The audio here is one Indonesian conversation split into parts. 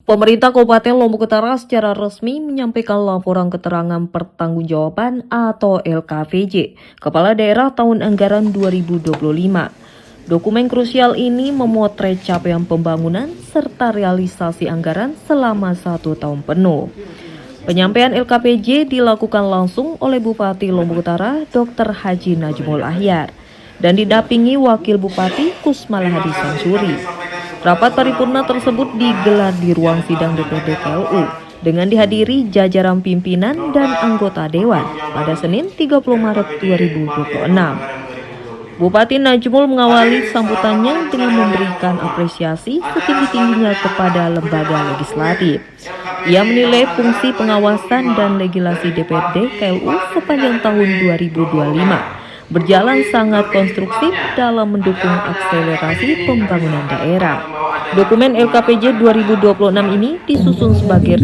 Pemerintah Kabupaten Lombok Utara secara resmi menyampaikan laporan keterangan pertanggungjawaban atau LKPJ Kepala Daerah tahun anggaran 2025. Dokumen krusial ini memotret capaian pembangunan serta realisasi anggaran selama 1 tahun penuh. Penyampaian LKPJ dilakukan langsung oleh Bupati Lombok Utara Dr. Haji Najmul Ahyar dan didampingi Wakil Bupati Kusmal Hadi Sansuri. Rapat paripurna tersebut digelar di ruang sidang DPD KLU dengan dihadiri jajaran pimpinan dan anggota dewan pada Senin 30 Maret 2026. Bupati Najmul mengawali sambutannya dengan memberikan apresiasi setinggi-tingginya kepada lembaga legislatif. Ia menilai fungsi pengawasan dan legislasi DPD KLU sepanjang tahun 2025 berjalan sangat konstruktif dalam mendukung akselerasi pembangunan daerah. Dokumen LKPJ 2026 ini disusun sebagai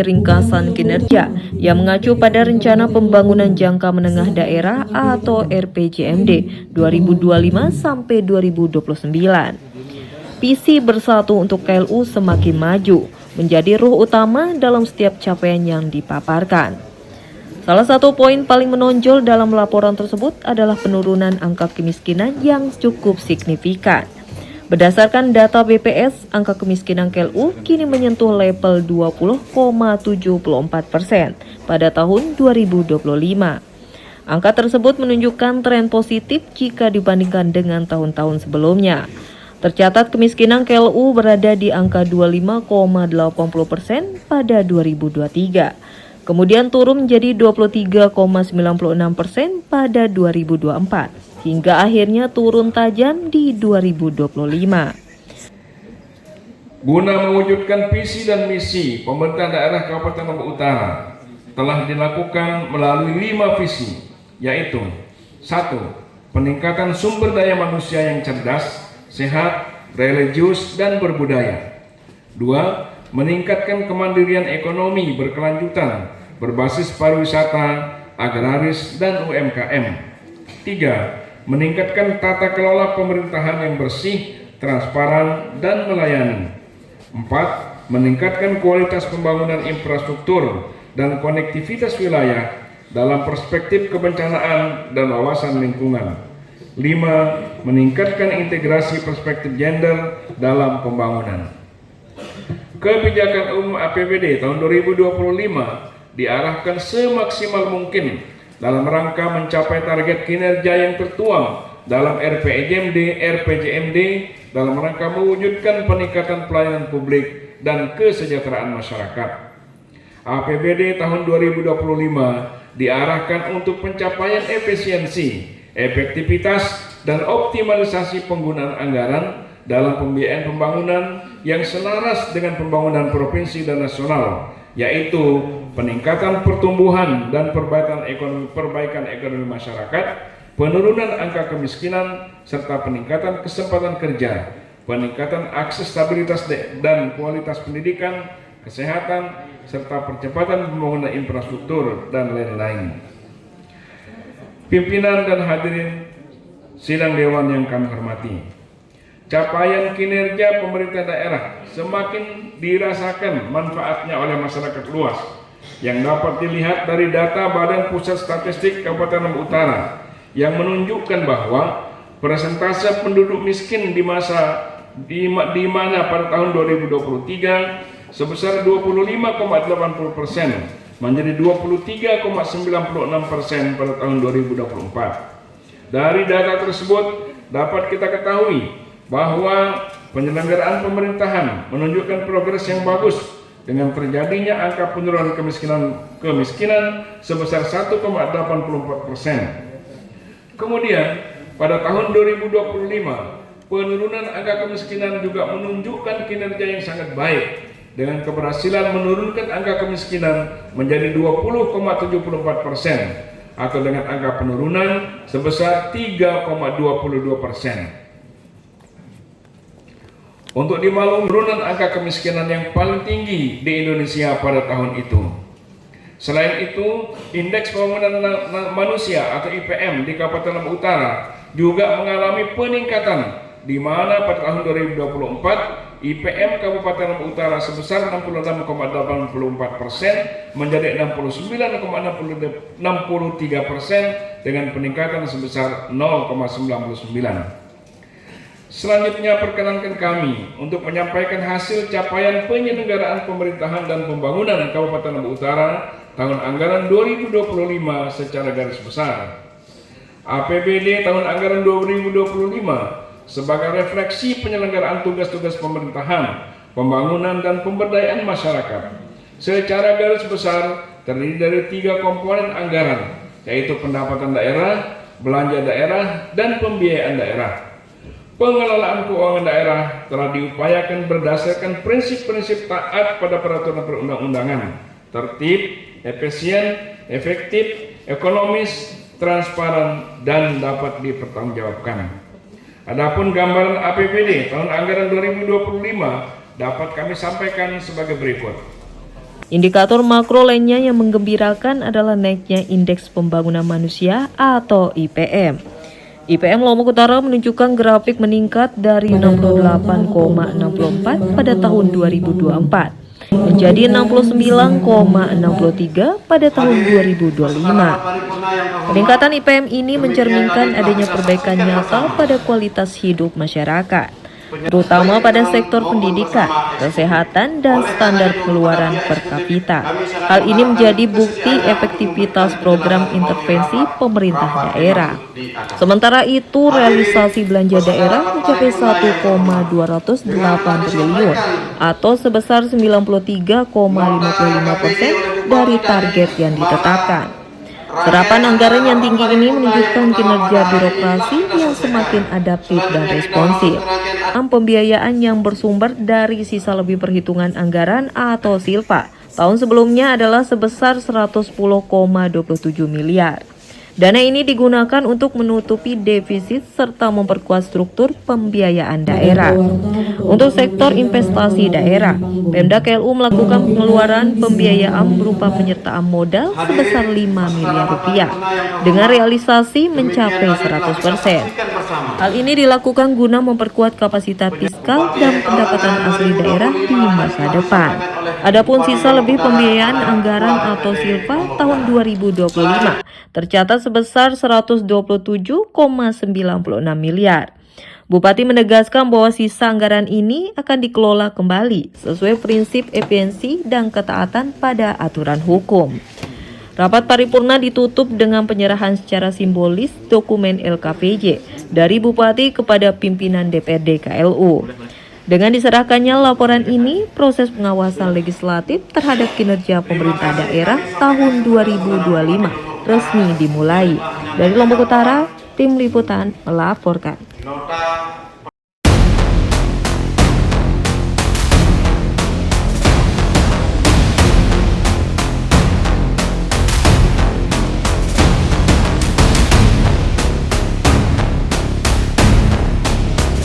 ringkasan kinerja. Yang mengacu pada Rencana Pembangunan Jangka Menengah Daerah atau RPJMD 2025 sampai 2029. Visi bersatu untuk KLU semakin maju menjadi ruh utama dalam setiap capaian yang dipaparkan. Salah satu poin paling menonjol dalam laporan tersebut adalah penurunan angka kemiskinan yang cukup signifikan. Berdasarkan data BPS, angka kemiskinan KLU kini menyentuh level 20,74% pada tahun 2025. Angka tersebut menunjukkan tren positif jika dibandingkan dengan tahun-tahun sebelumnya. Tercatat kemiskinan KLU berada di angka 25,80% pada 2023. Kemudian turun menjadi 23,96% pada 2024 hingga akhirnya turun tajam di 2025. Guna mewujudkan visi dan misi pemerintah daerah Kabupaten Lombok Utara telah dilakukan melalui 5 visi, yaitu 1. Peningkatan sumber daya manusia yang cerdas, sehat, religius, dan berbudaya. 2. Meningkatkan kemandirian ekonomi berkelanjutan berbasis pariwisata, agraris, dan UMKM. 3. Meningkatkan tata kelola pemerintahan yang bersih, transparan, dan melayani. 4. Meningkatkan kualitas pembangunan infrastruktur dan konektivitas wilayah dalam perspektif kebencanaan dan wawasan lingkungan. 5. Meningkatkan integrasi perspektif gender dalam pembangunan. Kebijakan umum APBD tahun 2025 diarahkan semaksimal mungkin dalam rangka mencapai target kinerja yang tertuang dalam RPJMD dalam rangka mewujudkan peningkatan pelayanan publik dan kesejahteraan masyarakat. APBD tahun 2025 diarahkan untuk pencapaian efisiensi, efektivitas, dan optimalisasi penggunaan anggaran dalam pembiayaan pembangunan yang selaras dengan pembangunan provinsi dan nasional, yaitu peningkatan pertumbuhan dan perbaikan ekonomi masyarakat, penurunan angka kemiskinan, serta peningkatan kesempatan kerja, peningkatan akses stabilitas dan kualitas pendidikan, kesehatan, serta percepatan pembangunan infrastruktur, dan lain-lain. Pimpinan dan hadirin sidang dewan yang kami hormati, capaian kinerja pemerintah daerah semakin dirasakan manfaatnya oleh masyarakat luas yang dapat dilihat dari data Badan Pusat Statistik Kabupaten Lombok Utara yang menunjukkan bahwa persentase penduduk miskin di mana pada tahun 2023 sebesar 25,80% menjadi 23,96% pada tahun 2024. Dari data tersebut dapat kita ketahui bahwa penyelenggaraan pemerintahan menunjukkan progres yang bagus dengan terjadinya angka penurunan kemiskinan sebesar 1,84%. Kemudian pada tahun 2025 penurunan angka kemiskinan juga menunjukkan kinerja yang sangat baik dengan keberhasilan menurunkan angka kemiskinan menjadi 20,74% atau dengan angka penurunan sebesar 3,22%. Untuk di Maluku, penurunan angka kemiskinan yang paling tinggi di Indonesia pada tahun itu. Selain itu, Indeks Pembangunan Manusia atau IPM di Kabupaten Lombok Utara juga mengalami peningkatan di mana pada tahun 2024 IPM Kabupaten Lombok Utara sebesar 66,84% menjadi 69,63% dengan peningkatan sebesar 0,99. Selanjutnya perkenankan kami untuk menyampaikan hasil capaian penyelenggaraan pemerintahan dan pembangunan Kabupaten Lombok Utara tahun anggaran 2025 secara garis besar. APBD tahun anggaran 2025 sebagai refleksi penyelenggaraan tugas-tugas pemerintahan, pembangunan dan pemberdayaan masyarakat. Secara garis besar terdiri dari 3 komponen anggaran, yaitu pendapatan daerah, belanja daerah, dan pembiayaan daerah. Pengelolaan keuangan daerah telah diupayakan berdasarkan prinsip-prinsip taat pada peraturan perundang-undangan, tertib, efisien, efektif, ekonomis, transparan, dan dapat dipertanggungjawabkan. Adapun gambaran APBD tahun anggaran 2025 dapat kami sampaikan sebagai berikut. Indikator makro lainnya yang menggembirakan adalah naiknya Indeks Pembangunan Manusia atau IPM. IPM Lombok Utara menunjukkan grafik meningkat dari 68,64 pada tahun 2024 menjadi 69,63 pada tahun 2025. Peningkatan IPM ini mencerminkan adanya perbaikan nyata pada kualitas hidup masyarakat, terutama pada sektor pendidikan, kesehatan, dan standar pengeluaran per kapita. Hal ini menjadi bukti efektivitas program intervensi pemerintah daerah. Sementara itu, realisasi belanja daerah mencapai 1,208 triliun atau sebesar 93,55% dari target yang ditetapkan. Serapan anggaran yang tinggi ini menunjukkan kinerja birokrasi yang semakin adaptif dan responsif. Pembiayaan yang bersumber dari sisa lebih perhitungan anggaran atau SILPA tahun sebelumnya adalah sebesar 110,27 miliar. Dana ini digunakan untuk menutupi defisit serta memperkuat struktur pembiayaan daerah. Untuk sektor investasi daerah, Pemda KLU melakukan pengeluaran pembiayaan berupa penyertaan modal sebesar 5 miliar rupiah dengan realisasi mencapai 100%. Hal ini dilakukan guna memperkuat kapasitas fiskal dan pendapatan asli daerah di masa depan. Adapun sisa lebih pembiayaan anggaran atau SILPA tahun 2025 tercatat sebesar 127,96 miliar. Bupati menegaskan bahwa sisa anggaran ini akan dikelola kembali sesuai prinsip efisiensi dan ketaatan pada aturan hukum. Rapat paripurna ditutup dengan penyerahan secara simbolis dokumen LKPJ dari Bupati kepada pimpinan DPRD KLU. Dengan diserahkannya laporan ini, proses pengawasan legislatif terhadap kinerja pemerintah daerah tahun 2025 resmi dimulai. Dari Lombok Utara, tim liputan melaporkan.